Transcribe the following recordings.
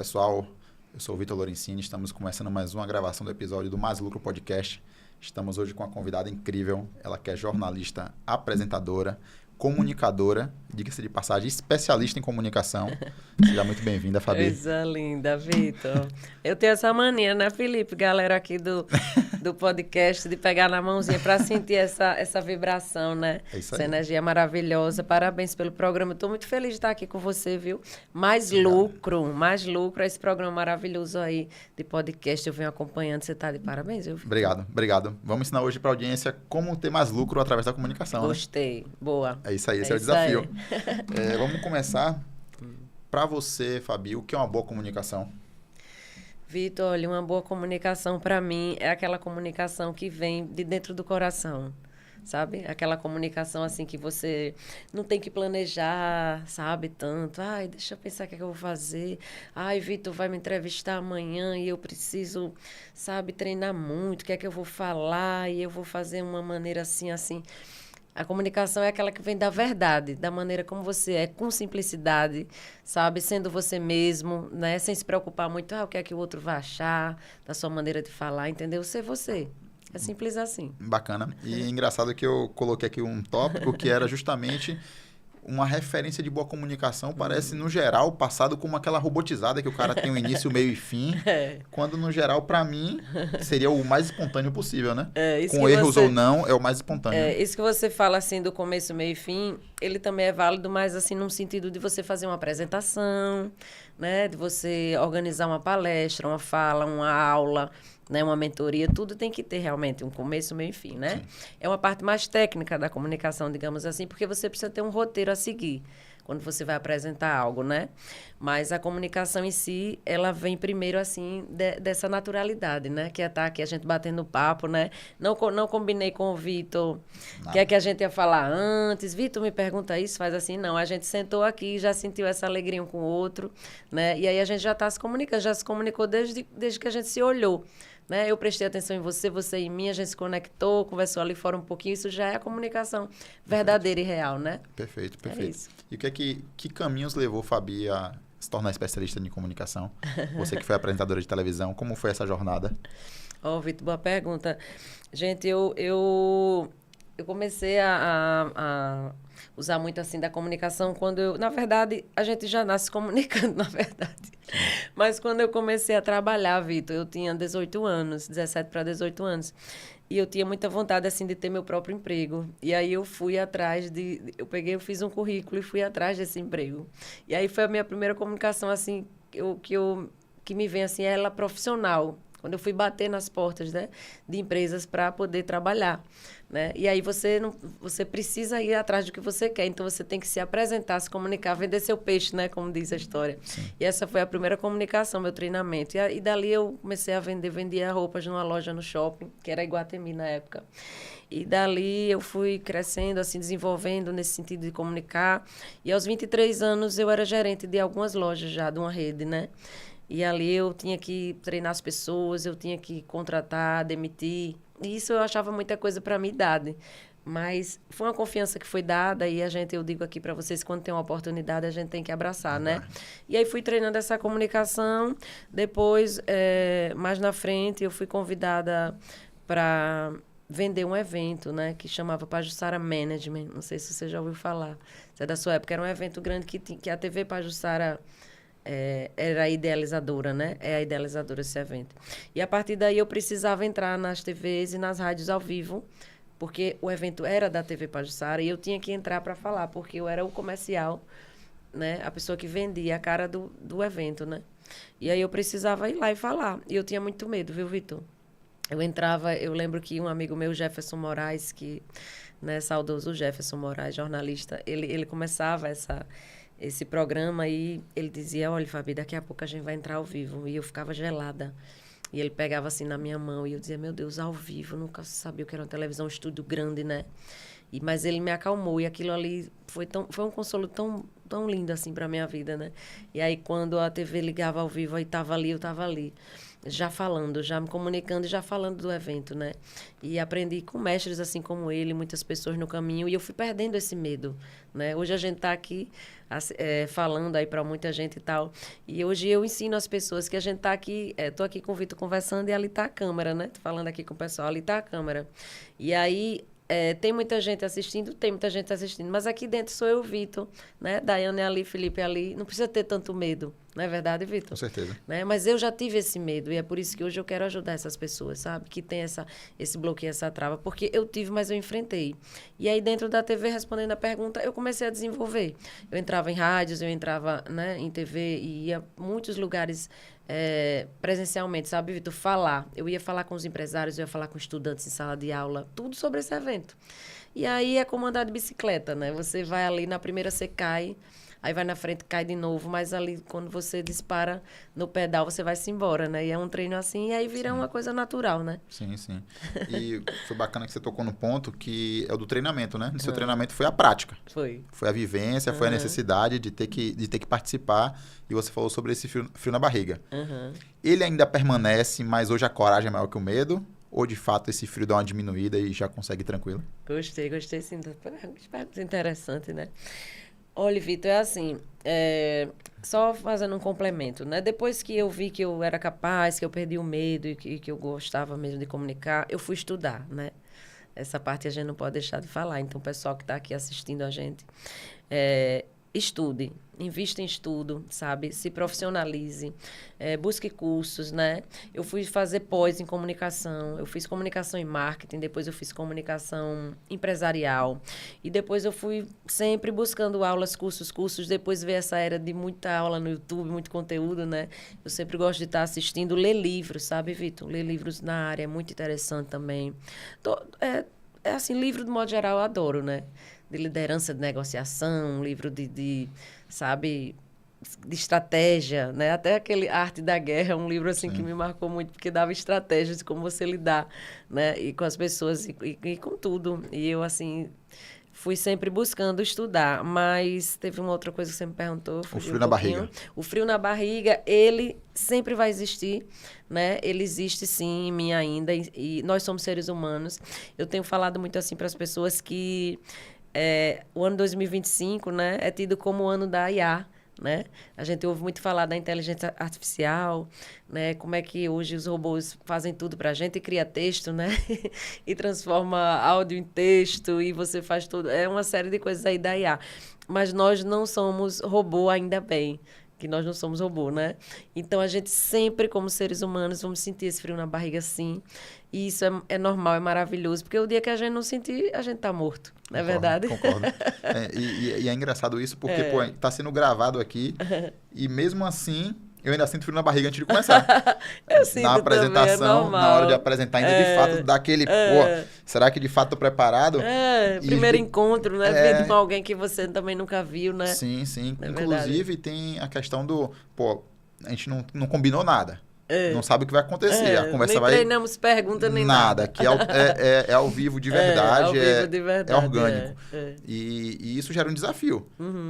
pessoal, eu sou o Vitor Lorenzini, estamos começando mais uma gravação do episódio do Mais Lucro Podcast. Estamos hoje com uma convidada incrível, ela que é jornalista, apresentadora, comunicadora, diga-se de passagem, especialista em comunicação. Seja muito bem-vinda, Fabi. Coisa linda, Vitor. Eu tenho essa mania, né, Felipe? Galera aqui do podcast, de pegar na mãozinha para sentir essa vibração, né? É isso aí. Essa energia maravilhosa. Parabéns pelo programa. Estou muito feliz de estar aqui com você, viu? Mais lucro é esse programa maravilhoso aí de podcast. Eu venho acompanhando. Você está de parabéns, viu? Obrigado. Vamos ensinar hoje para a audiência como ter mais lucro através da comunicação. Gostei. Né? Boa. É isso aí, esse é o desafio. Vamos começar. Para você, Fabi, o que é uma boa comunicação? Vitor, olha, uma boa comunicação para mim é aquela comunicação que vem de dentro do coração, sabe? Aquela comunicação assim que você não tem que planejar, sabe, tanto. Ai, deixa eu pensar o que é que eu vou fazer. Ai, Vitor vai me entrevistar amanhã e eu preciso, sabe, treinar muito. O que é que eu vou falar? E eu vou fazer uma maneira assim. A comunicação é aquela que vem da verdade, da maneira como você é, com simplicidade, sabe? Sendo você mesmo, né? Sem se preocupar muito, o que é que o outro vai achar, da sua maneira de falar, entendeu? Ser você. É simples assim. Bacana. E engraçado que eu coloquei aqui um tópico que era justamente uma referência de boa comunicação. Parece, no geral, passado como aquela robotizada que o cara tem um início, meio e fim. Quando, no geral, para mim, seria o mais espontâneo possível, né? Com erros ou não, é o mais espontâneo. Isso que você fala, assim, do começo, meio e fim, ele também é válido, mas, assim, num sentido de você fazer uma apresentação, né? De você organizar uma palestra, uma fala, uma aula, né, uma mentoria, tudo tem que ter realmente um começo, meio e fim, né? Sim. É uma parte mais técnica da comunicação, digamos assim, porque você precisa ter um roteiro a seguir quando você vai apresentar algo, né? Mas a comunicação em si, ela vem primeiro, assim, dessa naturalidade, né? Que é estar aqui a gente batendo papo, né? Não combinei com o Vitor o que é que a gente ia falar antes. Vitor, me pergunta isso, faz assim. Não, a gente sentou aqui, já sentiu essa alegria um com o outro, né? E aí a gente já está se comunicando, já se comunicou desde que a gente se olhou. Né? Eu prestei atenção em você em mim, a gente se conectou, conversou ali fora um pouquinho, isso já é a comunicação verdadeira e real, né? Perfeito. É isso. E que caminhos levou Fabi a se tornar especialista em comunicação? Você que foi apresentadora de televisão, como foi essa jornada? Vitor, boa pergunta. Gente, eu comecei a usar muito assim da comunicação quando na verdade, a gente já nasce comunicando, na verdade. Mas quando eu comecei a trabalhar, Vitor, eu tinha 18 anos, 17 para 18 anos. E eu tinha muita vontade, assim, de ter meu próprio emprego. E aí eu fui atrás eu fiz um currículo e fui atrás desse emprego. E aí foi a minha primeira comunicação, assim, que me vem, assim, ela profissional. Quando eu fui bater nas portas, né, de empresas para poder trabalhar, né? E aí você precisa ir atrás do que você quer. Então, você tem que se apresentar, se comunicar, vender seu peixe, né, como diz a história. Sim. E essa foi a primeira comunicação, meu treinamento. E dali eu comecei a vendia roupas numa loja no shopping, que era Iguatemi na época. E dali eu fui crescendo, assim, desenvolvendo nesse sentido de comunicar. E aos 23 anos eu era gerente de algumas lojas já, de uma rede, né? E ali eu tinha que treinar as pessoas, eu tinha que contratar, demitir. E isso eu achava muita coisa para a minha idade. Mas foi uma confiança que foi dada e eu digo aqui para vocês, quando tem uma oportunidade, a gente tem que abraçar, né? E aí fui treinando essa comunicação. Depois, mais na frente, eu fui convidada para vender um evento, né? Que chamava Pajuçara Management. Não sei se você já ouviu falar. Se é da sua época. Era um evento grande que a TV Pajuçara... era a idealizadora, né? É a idealizadora desse evento. E a partir daí eu precisava entrar nas TVs e nas rádios ao vivo, porque o evento era da TV Pajuçara e eu tinha que entrar para falar, porque eu era o comercial, né? A pessoa que vendia a cara do evento, né? E aí eu precisava ir lá e falar. E eu tinha muito medo, viu, Vitor? Eu lembro que um amigo meu, Jefferson Moraes, que, né, saudoso Jefferson Moraes, jornalista, ele começava esse programa e ele dizia, olha, Fabi, daqui a pouco a gente vai entrar ao vivo. E eu ficava gelada. E ele pegava assim na minha mão e eu dizia, meu Deus, ao vivo, nunca sabia o que era uma televisão, um estúdio grande, né? Mas ele me acalmou e aquilo ali foi um consolo tão lindo assim para minha vida, né? E aí quando a TV ligava ao vivo, aí eu tava ali. já falando, já me comunicando e já falando do evento, né? E aprendi com mestres assim como ele, muitas pessoas no caminho, e eu fui perdendo esse medo, né? Hoje a gente está aqui falando aí para muita gente e tal, e hoje eu ensino as pessoas que a gente está aqui, tô aqui com o Vitor conversando e ali está a câmera, né? Tô falando aqui com o pessoal, ali está a câmera. E aí tem muita gente assistindo, mas aqui dentro sou eu, Vitor, né? Daiane ali, Felipe ali, não precisa ter tanto medo, não é verdade, Vitor? Com certeza. Né? Mas eu já tive esse medo e é por isso que hoje eu quero ajudar essas pessoas, sabe? Que tem esse bloqueio, essa trava, porque eu tive, mas eu enfrentei. E aí dentro da TV, respondendo a pergunta, eu comecei a desenvolver. Eu entrava em rádios, eu entrava, né, em TV e ia a muitos lugares presencialmente, sabe, Vitor? Eu ia falar com os empresários, eu ia falar com estudantes em sala de aula, tudo sobre esse evento. E aí é como andar de bicicleta, né? Você vai ali, na primeira você cai, aí vai na frente, cai de novo, mas ali quando você dispara no pedal, você vai se embora, né? E é um treino assim, e aí vira uma coisa natural, né? Sim, sim. E foi bacana que você tocou no ponto que é o do treinamento, né? O seu treinamento foi a prática. Foi. Foi a vivência, foi a necessidade de ter que participar. E você falou sobre esse frio na barriga. Ele ainda permanece, mas hoje a coragem é maior que o medo? Ou, de fato, esse frio dá uma diminuída e já consegue ir tranquilo? Gostei sim. Perguntas interessantes, né? Olha, Vitor, é assim, só fazendo um complemento, né? Depois que eu vi que eu era capaz, que eu perdi o medo e que eu gostava mesmo de comunicar, eu fui estudar, né? Essa parte a gente não pode deixar de falar. Então, o pessoal que está aqui assistindo a gente, estude, invista em estudo, sabe? Se profissionalize, busque cursos, né? Eu fui fazer pós em comunicação, eu fiz comunicação em marketing, depois eu fiz comunicação empresarial e depois eu fui sempre buscando aulas, cursos, depois veio essa era de muita aula no YouTube, muito conteúdo, né? Eu sempre gosto de estar assistindo, ler livros, sabe, Vitor? Ler livros na área é muito interessante também. Assim, livro de modo geral eu adoro, né? De liderança de negociação, livro sabe, de estratégia, né? Até aquele Arte da Guerra, um livro assim que me marcou muito, porque dava estratégias de como você lidar, né? E com as pessoas e com tudo. E eu, assim, fui sempre buscando estudar, mas teve uma outra coisa que você me perguntou. O frio na barriga. O frio na barriga, ele sempre vai existir, né? Ele existe, sim, em mim ainda, e nós somos seres humanos. Eu tenho falado muito assim para as pessoas que o ano 2025, né, é tido como o ano da IA, né? A gente ouve muito falar da inteligência artificial, né? Como é que hoje os robôs fazem tudo para a gente e cria texto, né? E transforma áudio em texto e você faz tudo. É uma série de coisas aí da IA. Mas nós não somos robô, ainda bem que nós não somos robô, né? Então, a gente sempre, como seres humanos, vamos sentir esse frio na barriga, sim. E isso é normal, é maravilhoso. Porque o dia que a gente não sentir, a gente tá morto. Não é verdade? Concordo. E é engraçado isso, porque pô, tá sendo gravado aqui e mesmo assim eu ainda sinto frio na barriga antes de começar. Eu sinto na apresentação, também, é na hora de apresentar, ainda de fato dá aquele, pô, será que de fato tô preparado? Primeiro encontro, né? Vindo com alguém que você também nunca viu, né? Sim, sim. Inclusive tem a questão do, pô, a gente não combinou nada. Não sabe o que vai acontecer. A conversa nem treinamos pergunta, nem nada. Aqui é ao vivo de verdade. Ao vivo de verdade. É orgânico. E isso gera um desafio.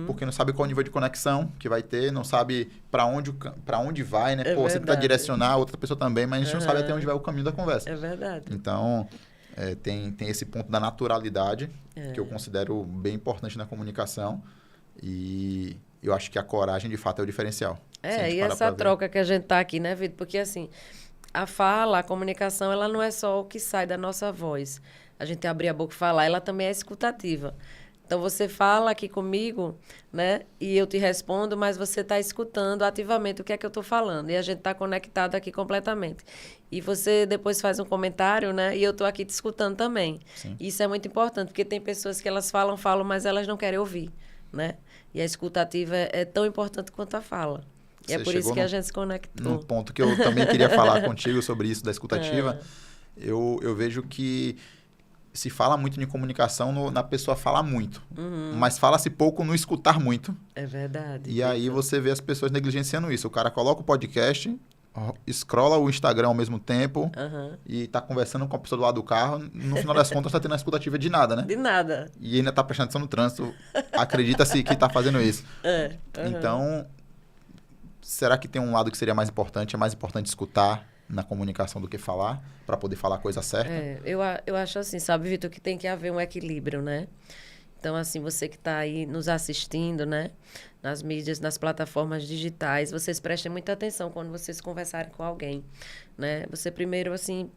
Porque não sabe qual nível de conexão que vai ter, não sabe para onde vai, né? Pô, você precisa direcionar, outra pessoa também, mas a gente não sabe até onde vai o caminho da conversa. É verdade. Então, tem esse ponto da naturalidade, que eu considero bem importante na comunicação. E eu acho que a coragem, de fato, é o diferencial. E essa troca que a gente tá aqui, né, Vitor? Porque, assim, a comunicação, ela não é só o que sai da nossa voz. A gente abrir a boca e falar, ela também é escutativa. Então, você fala aqui comigo, né, e eu te respondo, mas você está escutando ativamente o que é que eu estou falando. E a gente está conectado aqui completamente. E você depois faz um comentário, né, e eu estou aqui te escutando também. Sim. Isso é muito importante, porque tem pessoas que elas falam, mas elas não querem ouvir, né? E a escutativa é tão importante quanto a fala. E é por isso que a gente se conectou. Num ponto que eu também queria falar contigo sobre isso da escutativa. Eu vejo que se fala muito em comunicação, na pessoa fala muito. Mas fala-se pouco no escutar muito. É verdade. E aí você vê as pessoas negligenciando isso. O cara coloca o podcast, scrolla o Instagram ao mesmo tempo e tá conversando com a pessoa do lado do carro. No final das contas, tá tendo a escutativa de nada, né? De nada. E ainda tá prestando atenção no trânsito. Acredita-se que tá fazendo isso. Então, será que tem um lado que seria mais importante? É mais importante escutar na comunicação do que falar, para poder falar a coisa certa? Eu acho assim, sabe, Vitor, que tem que haver um equilíbrio, né? Então, assim, você que está aí nos assistindo, né? Nas mídias, nas plataformas digitais, vocês prestem muita atenção quando vocês conversarem com alguém, né? Você primeiro, assim...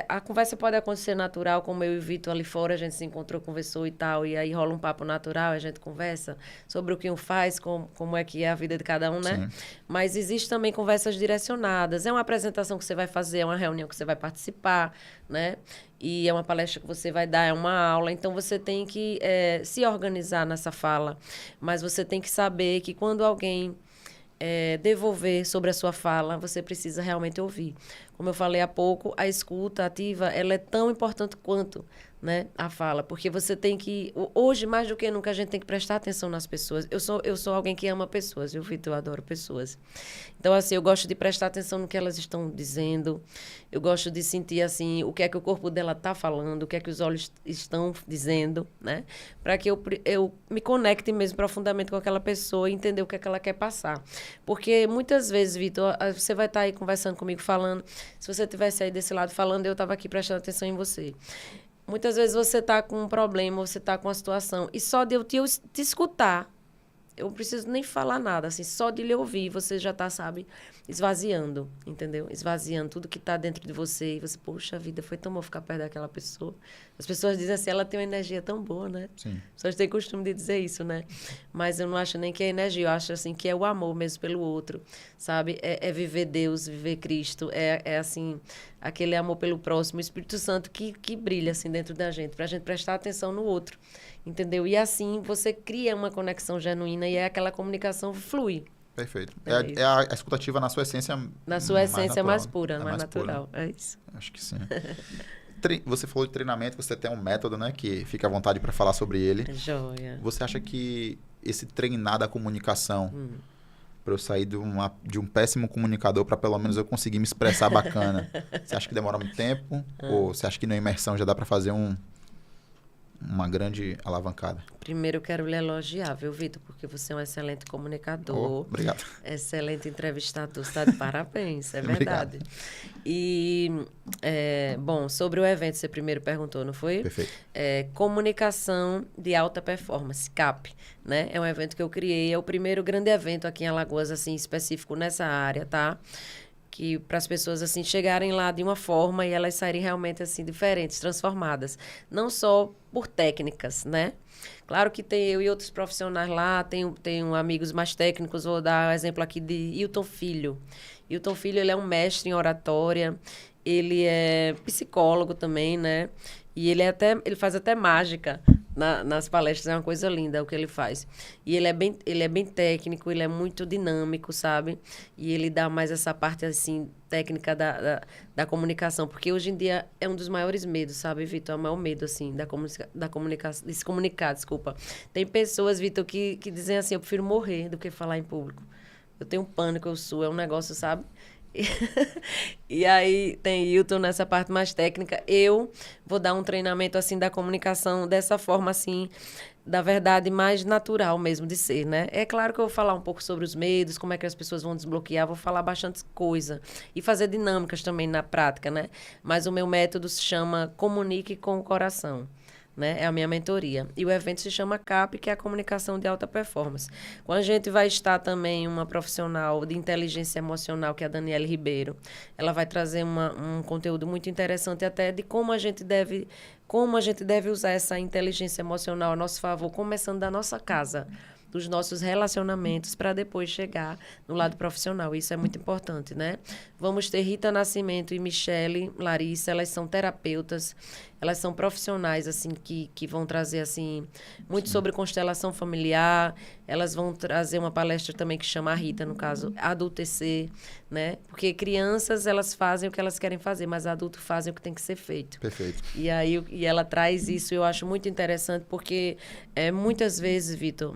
a conversa pode acontecer natural, como eu e o Vitor ali fora, a gente se encontrou, conversou e tal, e aí rola um papo natural, a gente conversa sobre o que um faz, como é que é a vida de cada um, né? Sim. Mas existe também conversas direcionadas. É uma apresentação que você vai fazer, é uma reunião que você vai participar, né? E é uma palestra que você vai dar, é uma aula. Então, você tem que se organizar nessa fala. Mas você tem que saber que quando alguém... devolver sobre a sua fala, você precisa realmente ouvir. Como eu falei há pouco, a escuta ativa, ela é tão importante quanto, né, a fala, porque você tem que... Hoje, mais do que nunca, a gente tem que prestar atenção nas pessoas. Eu sou alguém que ama pessoas, Vitor? Eu adoro pessoas. Então, assim, eu gosto de prestar atenção no que elas estão dizendo, eu gosto de sentir, assim, o que é que o corpo dela está falando, o que é que os olhos estão dizendo, né, para que eu me conecte mesmo profundamente com aquela pessoa e entender o que é que ela quer passar. Porque muitas vezes, Vitor, você vai estar aí conversando comigo, falando, se você estivesse aí desse lado falando, eu estava aqui prestando atenção em você. Muitas vezes você está com um problema, você está com uma situação, e só de eu te escutar, eu não preciso nem falar nada, assim, só de lhe ouvir, você já está, sabe, esvaziando, entendeu? Esvaziando tudo que está dentro de você, e você, poxa vida, foi tão bom ficar perto daquela pessoa. As pessoas dizem assim, ela tem uma energia tão boa, né? Sim. As pessoas têm costume de dizer isso, né? Mas eu não acho nem que é energia, eu acho, assim, que é o amor mesmo pelo outro, sabe? É viver Deus, viver Cristo, assim, aquele amor pelo próximo, o Espírito Santo que brilha, assim, dentro da gente, pra gente prestar atenção no outro, entendeu? E assim, você cria uma conexão genuína e aquela comunicação flui. Perfeito. É a escutativa na sua essência na sua essência mais pura, mais natural. Pura. É isso. Acho que sim. Você falou de treinamento, você tem um método, né? Que fica à vontade para falar sobre ele. Joia. Você acha que esse treinar da comunicação, para eu sair de um péssimo comunicador para pelo menos eu conseguir me expressar bacana, você acha que demora muito tempo? Ou você acha que na imersão já dá para fazer uma grande alavancada? Primeiro, eu quero lhe elogiar, viu, Vitor? Porque você é um excelente comunicador. Obrigado. Excelente entrevistador. Você está de parabéns, é verdade. Obrigado. E, bom, sobre o evento, você primeiro perguntou, não foi? Perfeito. Comunicação de alta performance, CAP, né? É um evento que eu criei, é o primeiro grande evento aqui em Alagoas, assim, específico nessa área, tá? Que para as pessoas assim chegarem lá de uma forma e elas saírem realmente assim diferentes, transformadas, não só por técnicas, né? Claro que tem eu e outros profissionais lá, tenho amigos mais técnicos, vou dar o exemplo aqui de Hilton Filho. Hilton Filho, ele é um mestre em oratória, ele é psicólogo também, né? E ele faz até mágica nas palestras, é uma coisa linda o que ele faz. E ele é bem técnico, ele é muito dinâmico, sabe? E ele dá mais essa parte, assim, técnica da comunicação. Porque hoje em dia é um dos maiores medos, sabe, Vitor? É o maior medo, assim, da comunicação, de se comunicar, desculpa. Tem pessoas, Vitor, que dizem assim, eu prefiro morrer do que falar em público. Eu tenho pânico, é um negócio, sabe? E aí tem Hilton nessa parte mais técnica. Eu vou dar um treinamento assim da comunicação dessa forma assim, da verdade mais natural mesmo de ser, né? É claro que eu vou falar um pouco sobre os medos, como é que as pessoas vão desbloquear, vou falar bastante coisa e fazer dinâmicas também na prática, né? Mas o meu método se chama Comunique com o Coração. Né? É a minha mentoria. E o evento se chama CAP, que é a comunicação de alta performance. Com a gente vai estar também uma profissional de inteligência emocional, que é a Daniele Ribeiro. Ela vai trazer um conteúdo muito interessante até de como a gente deve usar essa inteligência emocional a nosso favor, começando da nossa casa, dos nossos relacionamentos, para depois chegar no lado profissional. Isso é muito importante, né? Vamos ter Rita Nascimento e Michele Larissa, elas são terapeutas, elas são profissionais, assim, que vão trazer, assim, muito sobre constelação familiar. Elas vão trazer uma palestra também que chama a Rita, no caso, Adultecer, né? Porque crianças, elas fazem o que elas querem fazer, mas adultos fazem o que tem que ser feito. Perfeito. E ela traz isso, eu acho muito interessante, porque muitas vezes, Vitor,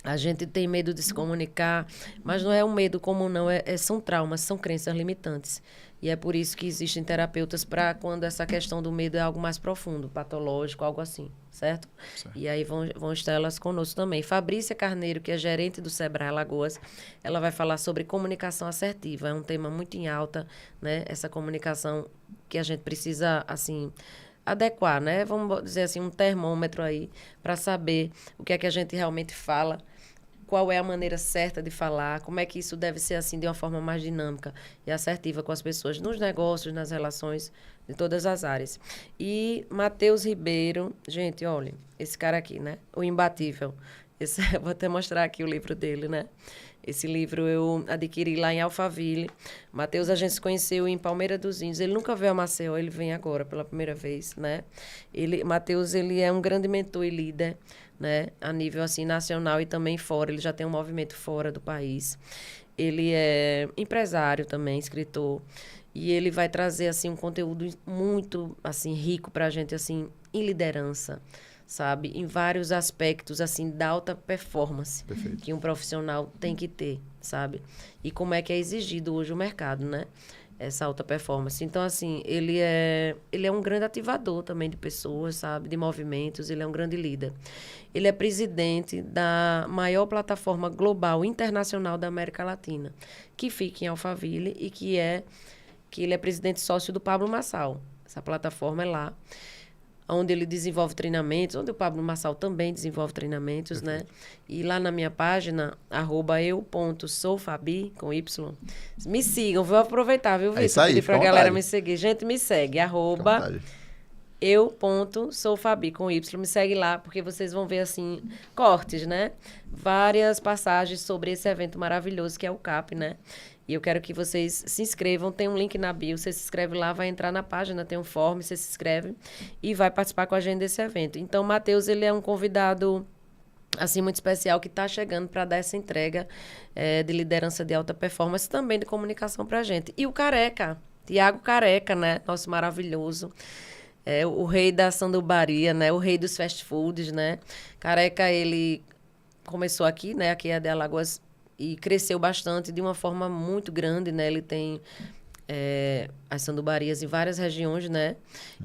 A gente tem medo de se comunicar, mas não é um medo comum, não. São traumas, são crenças limitantes. E é por isso que existem terapeutas para quando essa questão do medo é algo mais profundo, patológico, algo assim, certo? E aí vão estar elas conosco também. Fabrícia Carneiro, que é gerente do Sebrae Alagoas, ela vai falar sobre comunicação assertiva. É um tema muito em alta, né? Essa comunicação que a gente precisa, assim, adequar, né? Vamos dizer assim, um termômetro aí para saber o que é que a gente realmente fala, qual é a maneira certa de falar, como é que isso deve ser assim de uma forma mais dinâmica e assertiva com as pessoas, nos negócios, nas relações, de todas as áreas. E Matheus Ribeiro, gente, olha, esse cara aqui, né? O Imbatível. Vou até mostrar aqui o livro dele, né? Esse livro eu adquiri lá em Alphaville. Matheus, a gente se conheceu em Palmeira dos Índios. Ele nunca veio a Maceió, ele vem agora pela primeira vez, né? Matheus, ele é um grande mentor e líder, né, a nível assim nacional e também fora. Ele já tem um movimento fora do país. Ele é empresário também, escritor, e ele vai trazer assim um conteúdo muito assim rico para a gente assim em liderança, sabe, em vários aspectos assim da alta performance. Perfeito. Que um profissional tem que ter, sabe? E como é que é exigido hoje o mercado, né? Essa alta performance. Então, assim, ele é um grande ativador também de pessoas, sabe? De movimentos, ele é um grande líder. Ele é presidente da maior plataforma global internacional da América Latina, que fica em Alphaville e que ele é presidente sócio do Pablo Marçal. Essa plataforma é lá, onde ele desenvolve treinamentos, onde o Pablo Marçal também desenvolve treinamentos, perfeito, né? E lá na minha página, @eu.soufabi, com Y, me sigam, vou aproveitar, viu, Vitor? Pedir pra galera me seguir. Gente, me segue, @eu.soufabi, com Y, me segue lá, porque vocês vão ver, assim, cortes, né? Várias passagens sobre esse evento maravilhoso que é o CAP, né? E eu quero que vocês se inscrevam, tem um link na bio, você se inscreve lá, vai entrar na página, tem um form, você se inscreve e vai participar com a gente desse evento. Então, o Matheus, ele é um convidado, assim, muito especial, que está chegando para dar essa entrega de liderança de alta performance, também de comunicação para a gente. E o Careca, Tiago Careca, né? Nosso maravilhoso. O rei da sandubaria, né? O rei dos fast foods, né? Careca, ele começou aqui, né? Aqui é de Alagoas, e cresceu bastante de uma forma muito grande, né? Ele tem as sandubarias em várias regiões, né?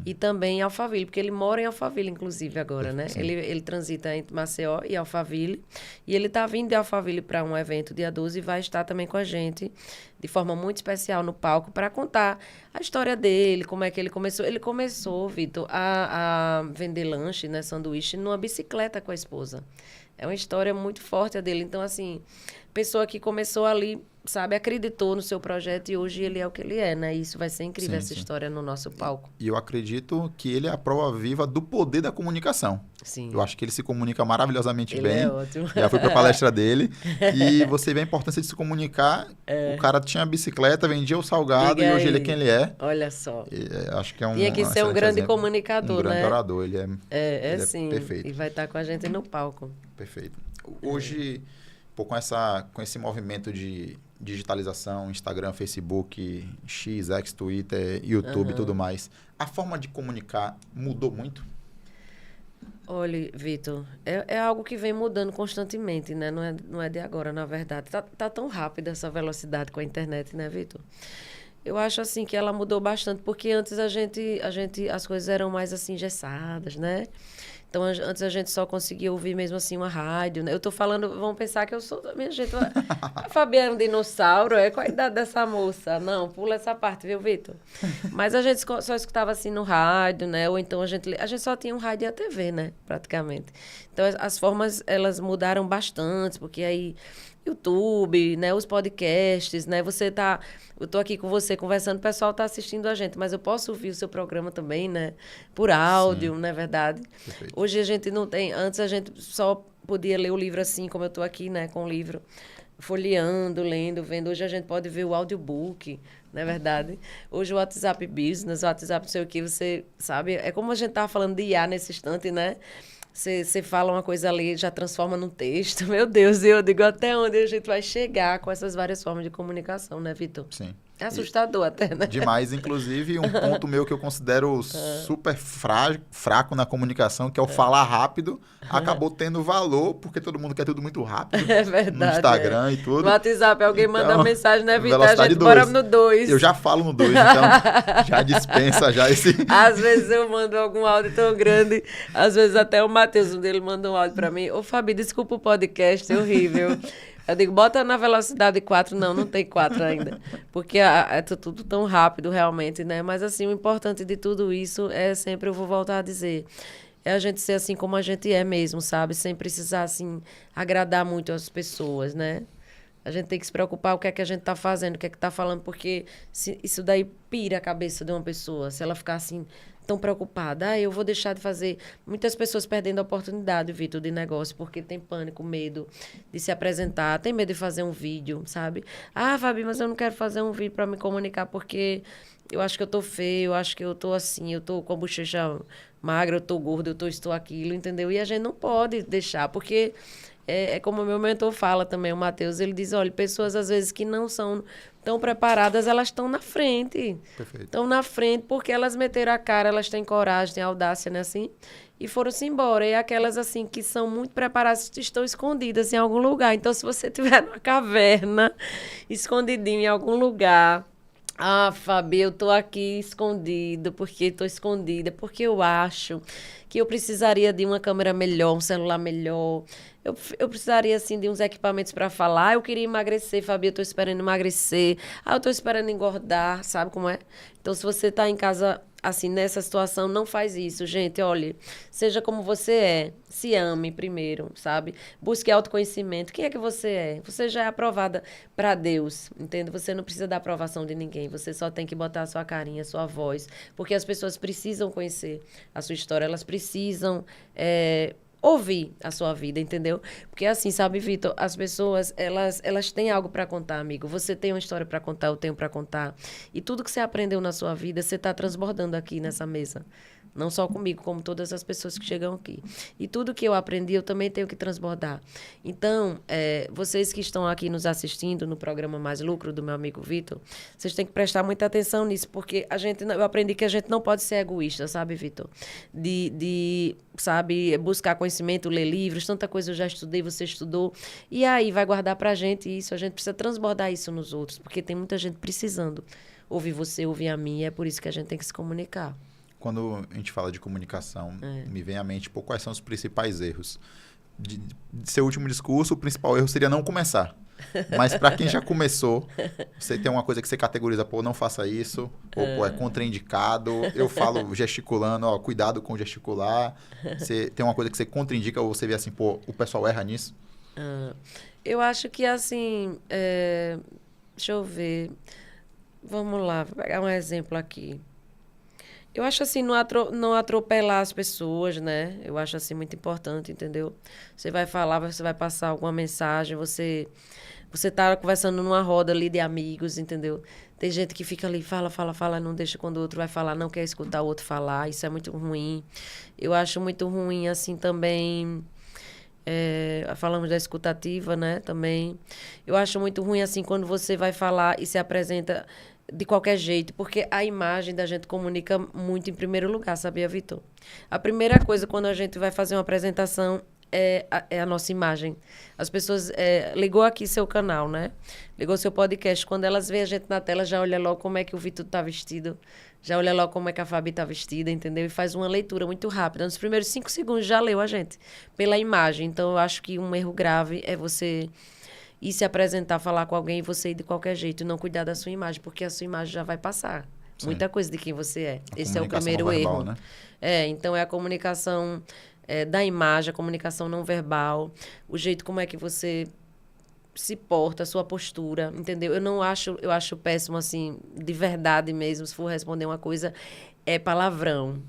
E também em Alphaville, porque ele mora em Alphaville, inclusive, agora, né? Ele transita entre Maceió e Alphaville. E ele está vindo de Alphaville para um evento dia 12 e vai estar também com a gente de forma muito especial no palco para contar a história dele, como é que ele começou. Ele começou, Vitor, a vender lanche, né? Sanduíche, numa bicicleta com a esposa. É uma história muito forte a dele. Então, assim, pessoa que começou ali, sabe, acreditou no seu projeto e hoje ele é o que ele é, né? E isso vai ser incrível, essa história no nosso palco. E eu acredito que ele é a prova viva do poder da comunicação. Sim. Eu acho que ele se comunica maravilhosamente bem. Ele é ótimo. Já fui para a palestra dele. E você vê a importância de se comunicar. O cara tinha bicicleta, vendia o salgado e hoje ele é quem ele é. Olha só. Acho que é Tinha que ser um grande comunicador, né? Um grande orador. Ele é sim. Perfeito. E vai estar com a gente no palco. Perfeito. Hoje, com esse movimento de digitalização, Instagram, Facebook, X, X, Twitter, YouTube e tudo mais, a forma de comunicar mudou muito? Olha, Vitor, é algo que vem mudando constantemente, né? Não é de agora, na verdade. Tá tão rápida essa velocidade com a internet, né, Vitor? Eu acho, assim, que ela mudou bastante, porque antes as coisas eram mais, assim, engessadas, né? Então, antes a gente só conseguia ouvir mesmo assim uma rádio, né? Eu tô falando, vão pensar que eu sou da minha gente. A Fabiana é um dinossauro, qual a idade dessa moça? Não, pula essa parte, viu, Vitor? Mas a gente só escutava assim no rádio, né? Ou então a gente só tinha um rádio e a TV, né? Praticamente. Então, as formas, elas mudaram bastante, porque aí YouTube, né, os podcasts, né, eu tô aqui com você conversando, o pessoal tá assistindo a gente, mas eu posso ouvir o seu programa também, né, por áudio, não é verdade? Perfeito. Hoje a gente não tem, antes a gente só podia ler o livro assim, como eu tô aqui, né, com o livro, folheando, lendo, vendo. Hoje a gente pode ver o audiobook, não é verdade? Hoje o WhatsApp Business, o WhatsApp não sei o que, você sabe, é como a gente tava falando de IA nesse instante, né? Você fala uma coisa ali, já transforma num texto. Meu Deus, eu digo até onde a gente vai chegar com essas várias formas de comunicação, né, Vitor? Sim. É assustador até, né? Demais, inclusive, um ponto meu que eu considero super fraco na comunicação, que é o falar rápido, acabou tendo valor, porque todo mundo quer tudo muito rápido. É verdade. No Instagram e tudo. No WhatsApp, alguém manda uma mensagem, né, Vitor? A velocidade gente bora 2. no 2. Eu já falo no 2, então já dispensa já esse... Às vezes eu mando algum áudio tão grande, às vezes até o Matheus, um dele, manda um áudio pra mim. Ô, Fabi, desculpa o podcast, é horrível. Eu digo, bota na velocidade 4. Não tem 4 ainda. Porque é tudo tão rápido, realmente, né? Mas, assim, o importante de tudo isso é sempre, eu vou voltar a dizer, é a gente ser assim como a gente é mesmo, sabe? Sem precisar, assim, agradar muito as pessoas, né? A gente tem que se preocupar o que é que a gente tá fazendo, o que é que tá falando, porque isso daí pira a cabeça de uma pessoa. Se ela ficar, assim, tão preocupada, eu vou deixar de fazer. Muitas pessoas perdendo a oportunidade, Vitor, de negócio, porque tem pânico, medo de se apresentar, tem medo de fazer um vídeo, sabe? Fabi, mas eu não quero fazer um vídeo para me comunicar porque eu acho que eu tô feio, eu acho que eu tô assim, eu tô com a bochecha magra, eu tô gorda, estou aquilo, entendeu? E a gente não pode deixar, porque é como o meu mentor fala também, o Matheus, ele diz, olha, pessoas às vezes que não são tão preparadas, elas estão na frente. Perfeito. Estão na frente porque elas meteram a cara, elas têm coragem, têm audácia, né, assim? E foram-se embora. E aquelas, assim, que são muito preparadas, estão escondidas em algum lugar. Então, se você estiver numa caverna, escondidinho em algum lugar... Fabi, eu tô aqui escondido, porque tô escondida, porque eu acho que eu precisaria de uma câmera melhor, um celular melhor. Eu precisaria, assim, de uns equipamentos para falar. Eu queria emagrecer, Fabi, eu tô esperando emagrecer. Eu tô esperando engordar, sabe como é? Então, se você tá em casa, assim, nessa situação, não faz isso, gente. Olha, seja como você é. Se ame primeiro, sabe? Busque autoconhecimento. Quem é que você é? Você já é aprovada para Deus, entende? Você não precisa da aprovação de ninguém. Você só tem que botar a sua carinha, a sua voz. Porque as pessoas precisam conhecer a sua história. Elas precisam... ouvir a sua vida, entendeu? Porque assim, sabe, Vitor, as pessoas, elas têm algo para contar, amigo. Você tem uma história para contar, eu tenho para contar. E tudo que você aprendeu na sua vida, você está transbordando aqui nessa mesa. Não só comigo, como todas as pessoas que chegam aqui. E tudo que eu aprendi, eu também tenho que transbordar. Então, vocês que estão aqui nos assistindo no programa Mais Lucro, do meu amigo Vitor, vocês têm que prestar muita atenção nisso, porque eu aprendi que a gente não pode ser egoísta, sabe, Vitor? Sabe, buscar conhecimento, ler livros, tanta coisa eu já estudei, você estudou. E aí vai guardar pra gente isso. A gente precisa transbordar isso nos outros, porque tem muita gente precisando ouvir você, ouvir a mim, e é por isso que a gente tem que se comunicar. Quando a gente fala de comunicação, me vem à mente, quais são os principais erros? De seu último discurso, o principal erro seria não começar. Mas para quem já começou, você tem uma coisa que você categoriza, não faça isso, ou é contraindicado. Eu falo gesticulando, cuidado com gesticular. Você tem uma coisa que você contraindica ou você vê assim, o pessoal erra nisso? Eu acho que assim, deixa eu ver. Vamos lá, vou pegar um exemplo aqui. Eu acho assim, não atropelar as pessoas, né? Eu acho assim muito importante, entendeu? Você vai falar, você vai passar alguma mensagem, você tá conversando numa roda ali de amigos, entendeu? Tem gente que fica ali, fala, não deixa quando o outro vai falar, não quer escutar o outro falar, isso é muito ruim. Eu acho muito ruim, assim, também... falamos da escutativa, né? Também. Eu acho muito ruim, assim, quando você vai falar e se apresenta... de qualquer jeito, porque a imagem da gente comunica muito em primeiro lugar, sabia, Vitor? A primeira coisa quando a gente vai fazer uma apresentação é a nossa imagem. As pessoas... ligou aqui seu canal, né? Ligou seu podcast. Quando elas veem a gente na tela, já olha logo como é que o Vitor tá vestido, já olha logo como é que a Fabi tá vestida, entendeu? E faz uma leitura muito rápida. Nos primeiros 5 segundos já leu a gente, pela imagem. Então, eu acho que um erro grave é você... e se apresentar, falar com alguém e você ir de qualquer jeito e não cuidar da sua imagem, porque a sua imagem já vai passar. Sim. Muita coisa de quem você é. Esse é o primeiro verbal, erro. Né? Então é a comunicação da imagem, a comunicação não verbal, o jeito como é que você se porta, a sua postura, entendeu? Eu acho péssimo, assim, de verdade mesmo, se for responder uma coisa, é palavrão.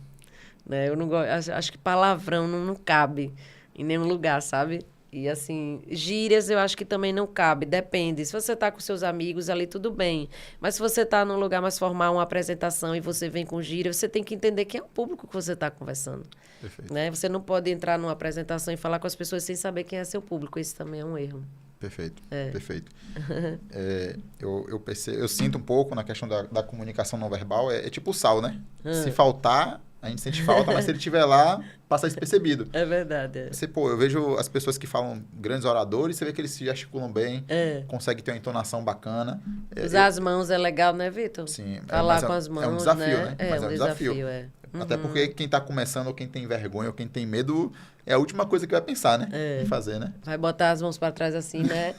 Né? Eu não gosto, acho que palavrão não cabe em nenhum lugar, sabe? E, assim, gírias eu acho que também não cabe, depende. Se você está com seus amigos ali, tudo bem. Mas se você está num lugar mais formal, uma apresentação, e você vem com gíria, você tem que entender quem é o público que você está conversando. Perfeito. Né? Você não pode entrar numa apresentação e falar com as pessoas sem saber quem é seu público. Esse também é um erro. Perfeito, perfeito. Eu sinto um pouco na questão da comunicação não verbal, é tipo o sal, né? Se faltar, a gente sente falta, mas se ele estiver lá, passa despercebido. É verdade. Eu vejo as pessoas que falam grandes oradores, você vê que eles se gesticulam bem, conseguem ter uma entonação bacana. Usar as mãos é legal, né, Vitor? Sim. Falar com as mãos, é um desafio, né? Mas é um desafio. Até porque quem está começando, ou quem tem vergonha, ou quem tem medo, é a última coisa que vai pensar, né? Em fazer, né? Vai botar as mãos para trás assim, né?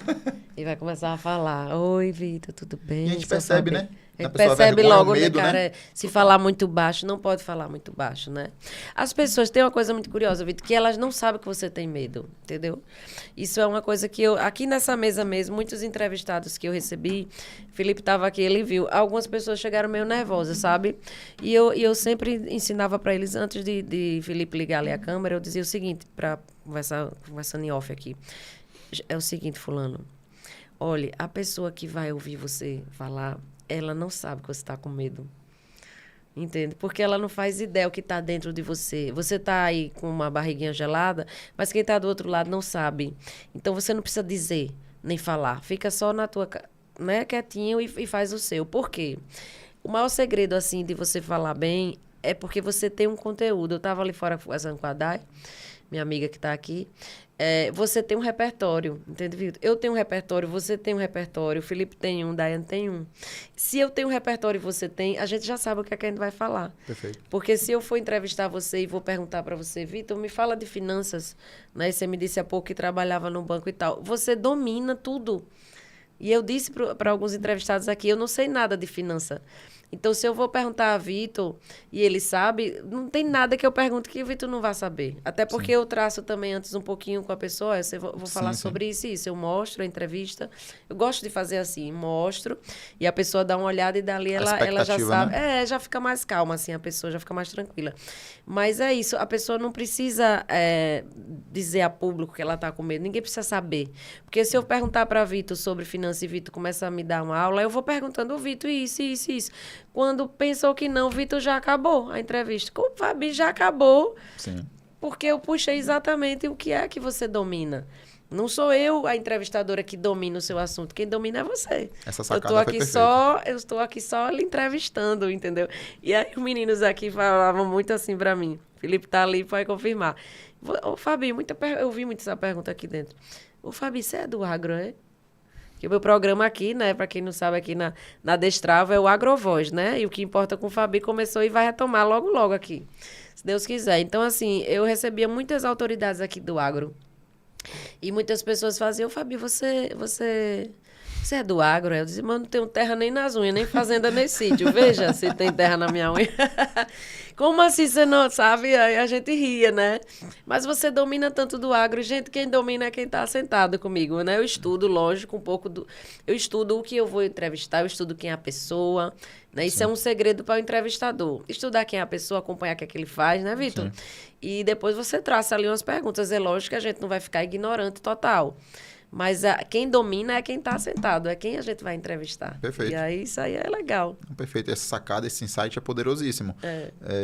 E vai começar a falar. Oi, Vitor, tudo bem? E a gente percebe, né? A gente percebe logo, medo, né, cara? Né? Se falar muito baixo, não pode falar muito baixo, né? As pessoas têm uma coisa muito curiosa, Vitor, que elas não sabem que você tem medo, entendeu? Isso é uma coisa que aqui nessa mesa mesmo, muitos entrevistados que eu recebi, Felipe estava aqui, ele viu, algumas pessoas chegaram meio nervosas, sabe? E eu sempre ensinava para eles, antes de Felipe ligar ali a câmera, eu dizia o seguinte, para conversando em off aqui, é o seguinte, fulano, olha, a pessoa que vai ouvir você falar, ela não sabe que você está com medo. Entende? Porque ela não faz ideia o que está dentro de você. Você está aí com uma barriguinha gelada, mas quem está do outro lado não sabe. Então, você não precisa dizer, nem falar. Fica só na tua, né, quietinho e faz o seu. Por quê? O maior segredo, assim, de você falar bem é porque você tem um conteúdo. Eu estava ali fora conversando com a Dai, minha amiga que está aqui. Você tem um repertório, entende, Vitor? Eu tenho um repertório, você tem um repertório, o Felipe tem um, o Daiane tem um. Se eu tenho um repertório e você tem, a gente já sabe o que é que a gente vai falar. Perfeito. Porque se eu for entrevistar você e vou perguntar para você, Vitor, me fala de finanças, né? Você me disse há pouco que trabalhava no banco e tal. Você domina tudo. E eu disse para alguns entrevistados aqui, eu não sei nada de finança. Então, se eu vou perguntar a Vitor e ele sabe, não tem nada que eu pergunte que o Vitor não vai saber. Até porque eu traço também antes um pouquinho com a pessoa, eu vou falar sobre isso e isso. Eu mostro a entrevista. Eu gosto de fazer assim, mostro, e a pessoa dá uma olhada e dali ela já sabe. Né? Já fica mais calma, assim, a pessoa já fica mais tranquila. Mas é isso, a pessoa não precisa dizer a público que ela está com medo, ninguém precisa saber. Porque se eu perguntar para Vitor sobre finanças e Vitor começa a me dar uma aula, eu vou perguntando, Vitor, isso. Quando pensou que não, Vitor, já acabou a entrevista. Com o Fabi já acabou. Sim. Porque eu puxei exatamente o que é que você domina. Não sou eu a entrevistadora que domina o seu assunto. Quem domina é você. Essa sacada foi perfeita. Eu estou aqui só lhe entrevistando, entendeu? E aí os meninos aqui falavam muito assim para mim. Felipe tá ali, pode confirmar. Ô, Fabi, eu vi muito essa pergunta aqui dentro. Ô, Fabi, você é do agro, é? Que o meu programa aqui, né, para quem não sabe, aqui na Destrava é o Agrovoz, né? E o que importa com o Fabi começou e vai retomar logo aqui, se Deus quiser. Então, assim, eu recebia muitas autoridades aqui do agro. E muitas pessoas faziam, Fabi, você é do agro? Eu dizia, mas não tenho terra nem nas unhas, nem fazenda nem sítio. Veja se tem terra na minha unha. Como assim você não sabe? Aí a gente ria, né? Mas você domina tanto do agro. Gente, quem domina é quem está sentado comigo, né? Eu estudo, lógico, um pouco do... Eu estudo o que eu vou entrevistar, eu estudo quem é a pessoa, né? Isso é um segredo para o entrevistador. Estudar quem é a pessoa, acompanhar o que é que ele faz, né, Vitor? Sim. E depois você traça ali umas perguntas. É lógico que a gente não vai ficar ignorante total. Mas quem domina é quem está sentado, é quem a gente vai entrevistar. Perfeito. E aí, isso aí é legal. Perfeito. Essa sacada, esse insight é poderosíssimo.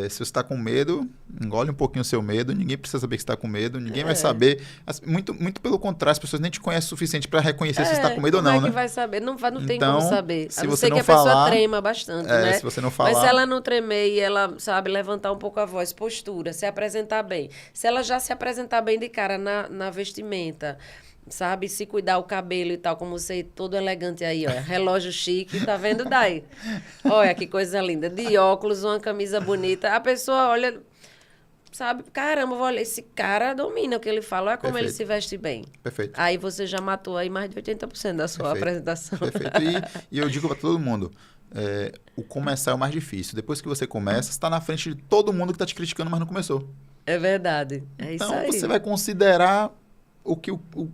Se você está com medo, engole um pouquinho o seu medo. Ninguém precisa saber que você está com medo. Ninguém vai saber. Muito pelo contrário, as pessoas nem te conhecem o suficiente para reconhecer se você está com medo ou não, né? Como é que vai saber? Não tem então, como saber. Se a não você ser não que a falar, pessoa trema bastante, né? Se você não falar... Mas se ela não tremer e ela, sabe, levantar um pouco a voz, postura, se apresentar bem. Se ela já se apresentar bem de cara na vestimenta... Sabe? Se cuidar o cabelo e tal, como você todo elegante aí, ó. Relógio chique, tá vendo daí? Olha que coisa linda. De óculos, uma camisa bonita. A pessoa olha, sabe? Caramba, olha, esse cara domina o que ele fala. Olha como ele se veste bem. Perfeito. Aí você já matou aí mais de 80% da sua apresentação. Perfeito. E eu digo para todo mundo, o começar é o mais difícil. Depois que você começa, você está na frente de todo mundo que está te criticando, mas não começou. É verdade. É então, isso aí. Você vai considerar... o que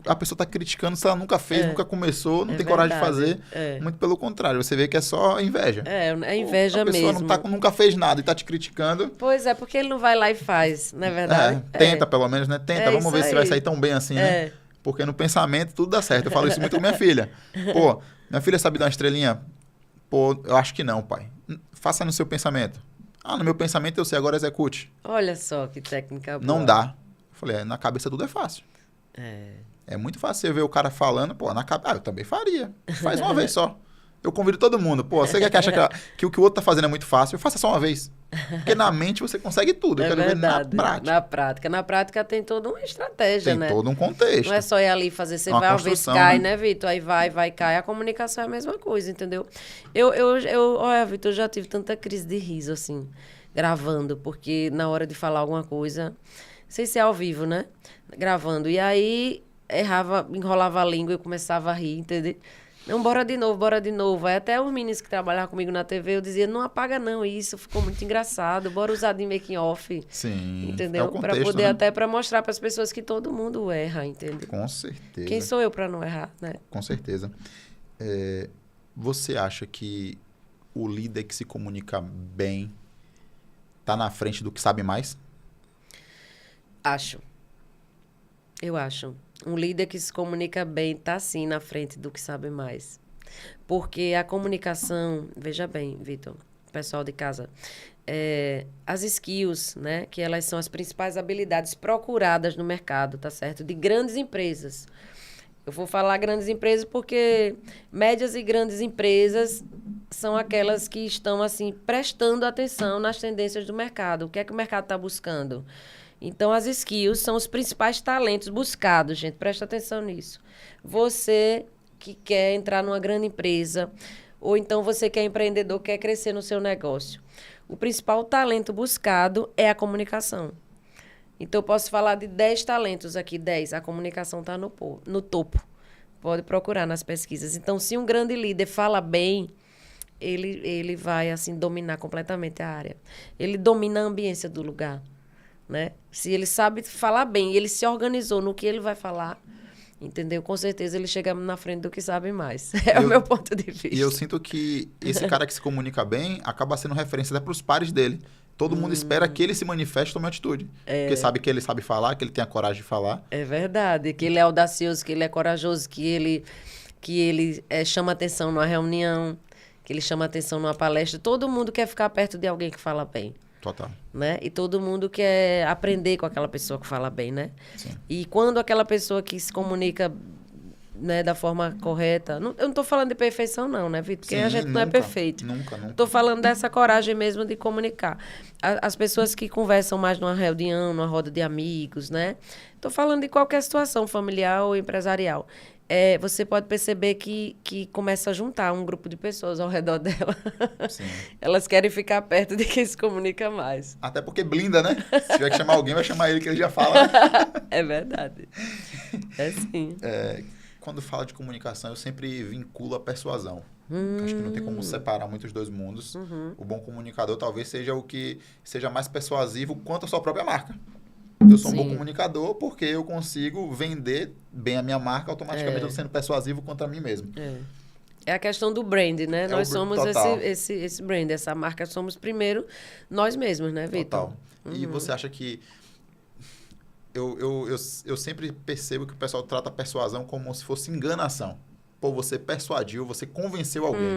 a pessoa está criticando se ela nunca fez, nunca começou, não tem coragem de fazer. Muito pelo contrário, você vê que é só inveja. É inveja mesmo. A pessoa nunca fez nada e está te criticando. Pois é, porque ele não vai lá e faz, não é verdade? Tenta pelo menos, né? Tenta, vamos ver se vai sair tão bem assim, né? Porque no pensamento tudo dá certo. Eu falo isso muito com minha filha. Pô, minha filha sabe dar uma estrelinha? Pô, eu acho que não, pai. Faça no seu pensamento. No meu pensamento eu sei, agora execute. Olha só que técnica boa. Não dá. Eu falei, na cabeça tudo é fácil. É muito fácil você ver o cara falando, pô, na cabeça, eu também faria. Faz uma vez só. Eu convido todo mundo. Pô, você que acha que o que o outro tá fazendo é muito fácil, faça só uma vez. Porque na mente você consegue tudo. Eu quero verdade. ver na prática. Na prática. Na prática tem toda uma estratégia, né? Tem todo um contexto. Não é só ir ali fazer, você vai uma vez cai, né, Vitor? Aí vai, cai. A comunicação é a mesma coisa, entendeu? Olha, Vitor, eu já tive tanta crise de riso, assim, gravando, porque na hora de falar alguma coisa, não sei se é ao vivo, né? Gravando. E aí, errava, enrolava a língua e começava a rir, entendeu? Não, bora de novo. Aí até os meninos que trabalhavam comigo na TV, eu dizia, não apaga não isso, ficou muito engraçado, bora usar de making off. Sim, entendeu? é o contexto, para poder né? até para mostrar para as pessoas que todo mundo erra, entendeu? Com certeza. Quem sou eu para não errar, né? Com certeza. Você acha que o líder que se comunica bem tá na frente do que sabe mais? Eu acho. Um líder que se comunica bem está, sim, na frente do que sabe mais. Porque a comunicação... Veja bem, Vitor, pessoal de casa. As skills, né? Que elas são as principais habilidades procuradas no mercado, tá certo? De grandes empresas. Eu vou falar grandes empresas porque médias e grandes empresas são aquelas que estão, assim, prestando atenção nas tendências do mercado. O que é que o mercado está buscando? Então, as skills são os principais talentos buscados, gente. Presta atenção nisso. Você que quer entrar numa grande empresa, ou então você que é empreendedor, quer crescer no seu negócio. O principal talento buscado é a comunicação. Então, eu posso falar de 10 talentos aqui, 10. A comunicação está no topo. Pode procurar nas pesquisas. Então, se um grande líder fala bem, ele vai, assim, dominar completamente a área. Ele domina a ambiência do lugar. Né? Se ele sabe falar bem, ele se organizou no que ele vai falar, entendeu? Com certeza ele chega na frente do que sabe mais. O meu ponto de vista. E eu sinto que esse cara que se comunica bem acaba sendo referência até para os pares dele. Todo mundo espera que ele se manifeste, tome atitude. Porque sabe que ele sabe falar, que ele tem a coragem de falar. É verdade. Que ele é audacioso, que ele é corajoso, que ele chama atenção numa reunião, que ele chama atenção numa palestra. Todo mundo quer ficar perto de alguém que fala bem. Total. Né? E todo mundo quer aprender com aquela pessoa que fala bem, né? Sim. E quando aquela pessoa que se comunica, né, da forma correta... eu não estou falando de perfeição, não, né, Vitor? Porque a gente não é perfeito. Nunca. Estou falando dessa coragem mesmo de comunicar. As pessoas que conversam mais numa reunião, numa roda de amigos, né? Estou falando de qualquer situação familiar ou empresarial. Você pode perceber que começa a juntar um grupo de pessoas ao redor dela. Sim. Elas querem ficar perto de quem se comunica mais. Até porque blinda, né? Se tiver que chamar alguém, vai chamar ele que ele já fala. Né? É verdade. É sim. Quando fala de comunicação, eu sempre vinculo a persuasão. Acho que não tem como separar muito os dois mundos. O bom comunicador talvez seja o que seja mais persuasivo quanto a sua própria marca. Eu sou um bom comunicador porque eu consigo vender bem a minha marca, automaticamente eu estou sendo persuasivo contra mim mesmo. É a questão do brand, né? Nós somos esse brand, essa marca somos primeiro nós mesmos, né, Vitor? Total. E você acha que... Eu sempre percebo que o pessoal trata a persuasão como se fosse enganação. Pô, você persuadiu, você convenceu alguém.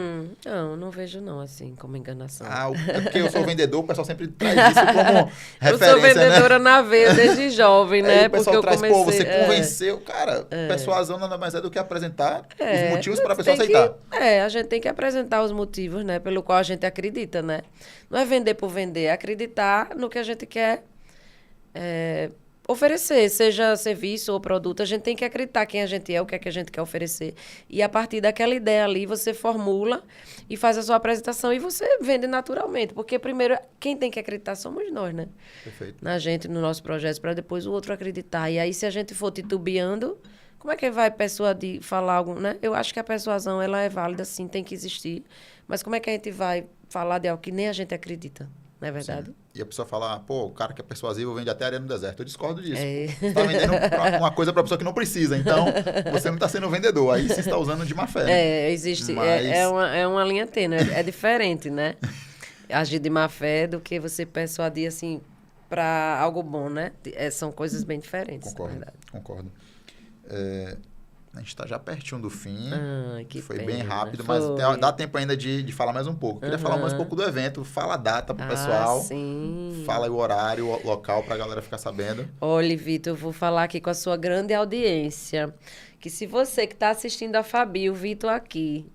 Não vejo não, assim, como enganação. É porque eu sou vendedor, o pessoal sempre traz isso como referência, eu sou vendedora, né? Na veia desde jovem, né? Aí o pessoal porque traz, pô, você convenceu. Cara, persuasão nada mais é do que apresentar os motivos para a pessoa aceitar. A gente tem que apresentar os motivos, né? Pelo qual a gente acredita, né? Não é vender por vender, é acreditar no que a gente quer oferecer, seja serviço ou produto. A gente tem que acreditar quem a gente é, o que é que a gente quer oferecer. E a partir daquela ideia ali, você formula e faz a sua apresentação e você vende naturalmente. Porque primeiro, quem tem que acreditar somos nós, né? Perfeito. Na gente, no nosso projeto, para depois o outro acreditar. E aí, se a gente for titubeando, como é que vai persuadir, falar algo, né? Eu acho que a persuasão, ela é válida, sim, tem que existir. Mas como é que a gente vai falar de algo que nem a gente acredita? Não é verdade? Sim. E a pessoa fala, pô, o cara que é persuasivo vende até areia no deserto. Eu discordo disso. Você está vendendo uma coisa para a pessoa que não precisa. Então, você não está sendo vendedor. Aí você está usando de má fé. Existe. Mas... É uma linha tênue. É diferente, né? Agir de má fé do que você persuadir, assim, para algo bom, né? São coisas bem diferentes. Concordo. A gente tá já pertinho do fim. Que foi pena. bem rápido, Foi. mas dá tempo ainda de falar mais um pouco. Queria falar mais um pouco do evento. Fala a data pro pessoal. Sim. Fala o horário, o local pra galera ficar sabendo. Olha, Vitor, eu vou falar aqui com a sua grande audiência. Que se você que tá assistindo a Fabi, o Vitor aqui,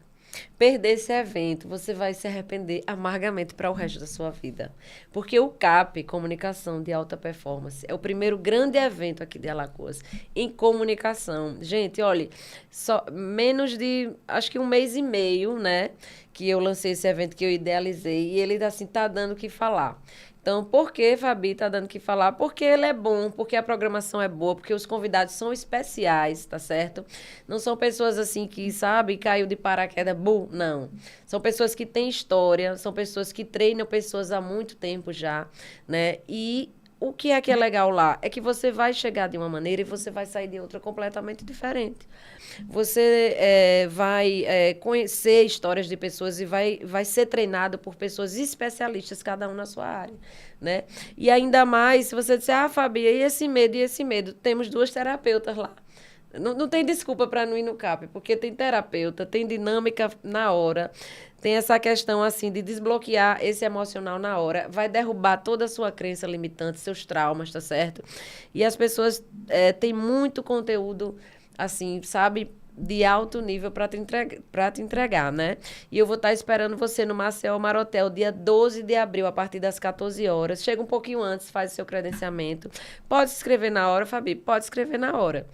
perder esse evento, você vai se arrepender amargamente para o resto da sua vida. Porque o CAP, Comunicação de Alta Performance, é o primeiro grande evento aqui de Alagoas em comunicação. Gente, olha, só menos de, acho que 1 mês e meio, né, que eu lancei esse evento, que eu idealizei, e ele, assim, tá dando o que falar. Então, por que, Fabi, tá dando o que falar? Porque ele é bom, porque a programação é boa, porque os convidados são especiais, tá certo? Não são pessoas assim que, sabe, caiu de paraquedas, não. São pessoas que têm história, são pessoas que treinam pessoas há muito tempo já, né? E o que é legal lá? É que você vai chegar de uma maneira e você vai sair de outra completamente diferente. Você vai conhecer histórias de pessoas e vai ser treinado por pessoas especialistas, cada um na sua área, né? E ainda mais, se você disser, Fabi, e esse medo, e esse medo? Temos 2 terapeutas lá. Não tem desculpa para não ir no CAP, porque tem terapeuta, tem dinâmica na hora, tem essa questão assim de desbloquear esse emocional na hora, vai derrubar toda a sua crença limitante, seus traumas, tá certo? E as pessoas têm muito conteúdo, assim, sabe, de alto nível para te entregar, né? E eu vou estar esperando você no Maceió Marotel, dia 12 de abril, a partir das 14 horas. Chega um pouquinho antes, faz o seu credenciamento. Pode se inscrever na hora, Fabi? Pode se inscrever na hora.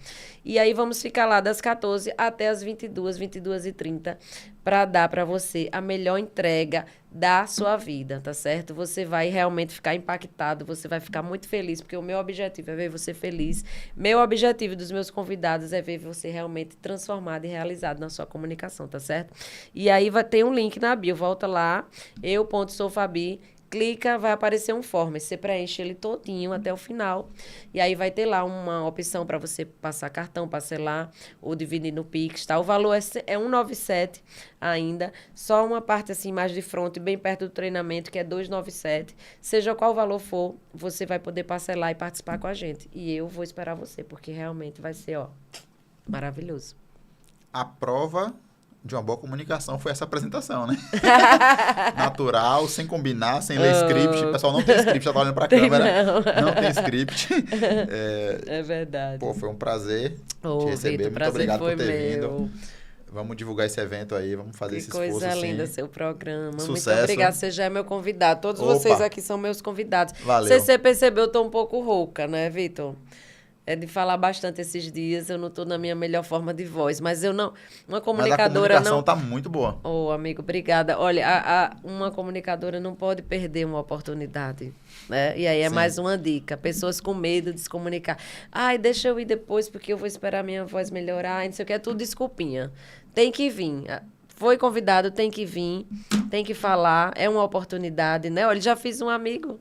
E aí vamos ficar lá das 14 até as 22h30, para dar para você a melhor entrega da sua vida, tá certo? Você vai realmente ficar impactado, você vai ficar muito feliz, porque o meu objetivo é ver você feliz. Meu objetivo dos meus convidados é ver você realmente transformado e realizado na sua comunicação, tá certo? E aí vai ter um link na bio, volta lá, eu.soufabi, clica, vai aparecer um form. Você preenche ele todinho até o final. E aí vai ter lá uma opção para você passar cartão, parcelar ou dividir no Pix, tá? O valor é 197 ainda. Só uma parte assim mais de frente, bem perto do treinamento, que é 297. Seja qual valor for, você vai poder parcelar e participar com a gente. E eu vou esperar você, porque realmente vai ser, maravilhoso. A prova de uma boa comunicação foi essa apresentação, né? Natural, sem combinar, sem ler script. O pessoal não tem script, já tá olhando pra câmera. Não tem script. É verdade. Foi um prazer te receber. Vitor, muito obrigado por ter meu. vindo. Vamos divulgar esse evento aí, vamos fazer esse esforço. Que coisa linda, sim. Seu programa. Sucesso. Muito obrigada, você já é meu convidado. Todos vocês aqui são meus convidados. Valeu. Você percebeu, eu tô um pouco rouca, né, Vitor? É de falar bastante esses dias, eu não estou na minha melhor forma de voz, mas eu não... Uma comunicadora mas a comunicação tá muito boa. Amigo, obrigada. Olha, uma comunicadora não pode perder uma oportunidade, né? E aí é mais uma dica. Pessoas com medo de se comunicar. Deixa eu ir depois porque eu vou esperar minha voz melhorar, não sei o que, é tudo desculpinha. Tem que vir. Foi convidado, tem que vir, tem que falar, é uma oportunidade, né? Olha, já fiz um amigo.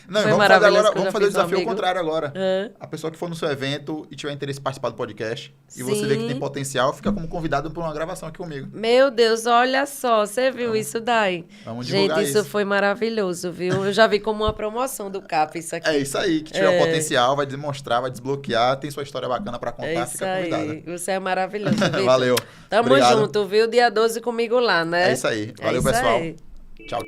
Não, vamos fazer o desafio contrário agora. A pessoa que for no seu evento e tiver interesse em participar do podcast, e você vê que tem potencial, fica como convidado para uma gravação aqui comigo. Meu Deus, olha só, você viu isso daí? Vamos divulgar isso foi maravilhoso, viu? Eu já vi como uma promoção do CAP isso aqui. É isso aí, que tiver potencial, vai demonstrar, vai desbloquear, tem sua história bacana para contar, fica convidada. Você é maravilhoso, Vitor. Valeu. Tamo Obrigado. junto, viu? Dia 12 comigo lá, né? É isso aí. Valeu, pessoal. Tchau.